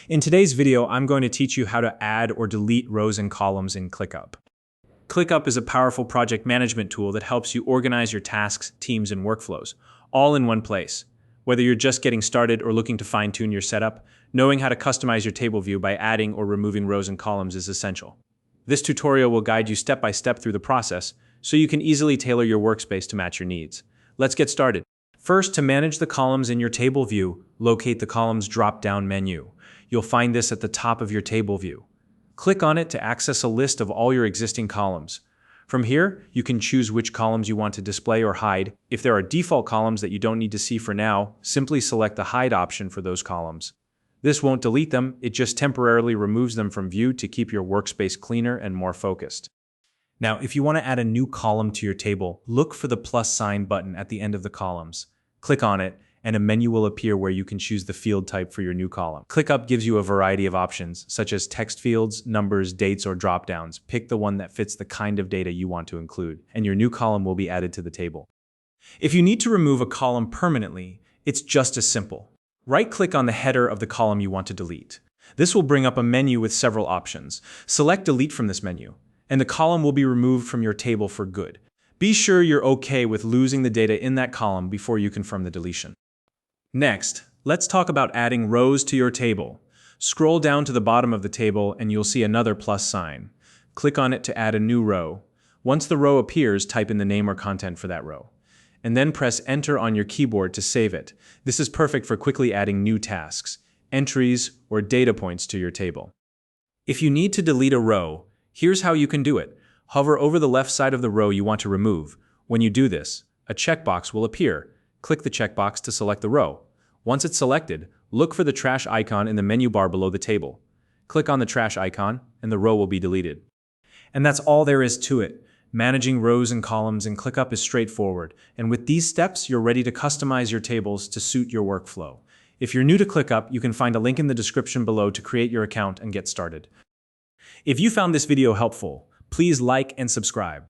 In today's video, I'm going to teach you how to add or delete rows and columns in ClickUp. ClickUp is a powerful project management tool that helps you organize your tasks, teams, and workflows, all in one place. Whether you're just getting started or looking to fine-tune your setup, knowing how to customize your table view by adding or removing rows and columns is essential. This tutorial will guide you step by step through the process, so you can easily tailor your workspace to match your needs. Let's get started. First, to manage the columns in your table view, locate the Columns drop-down menu. You'll find this at the top of your table view. Click on it to access a list of all your existing columns. From here, you can choose which columns you want to display or hide. If there are default columns that you don't need to see for now, simply select the Hide option for those columns. This won't delete them, it just temporarily removes them from view to keep your workspace cleaner and more focused. Now, if you want to add a new column to your table, look for the plus sign button at the end of the columns. Click on it, and a menu will appear where you can choose the field type for your new column. ClickUp gives you a variety of options, such as text fields, numbers, dates, or drop-downs. Pick the one that fits the kind of data you want to include, and your new column will be added to the table. If you need to remove a column permanently, it's just as simple. Right-click on the header of the column you want to delete. This will bring up a menu with several options. Select Delete from this menu, and the column will be removed from your table for good. Be sure you're okay with losing the data in that column before you confirm the deletion. Next, let's talk about adding rows to your table. Scroll down to the bottom of the table and you'll see another plus sign. Click on it to add a new row. Once the row appears, type in the name or content for that row. And then press Enter on your keyboard to save it. This is perfect for quickly adding new tasks, entries, or data points to your table. If you need to delete a row, here's how you can do it. Hover over the left side of the row you want to remove. When you do this, a checkbox will appear. Click the checkbox to select the row. Once it's selected, look for the trash icon in the menu bar below the table. Click on the trash icon, and the row will be deleted. And that's all there is to it. Managing rows and columns in ClickUp is straightforward, and with these steps, you're ready to customize your tables to suit your workflow. If you're new to ClickUp, you can find a link in the description below to create your account and get started. If you found this video helpful, please like and subscribe.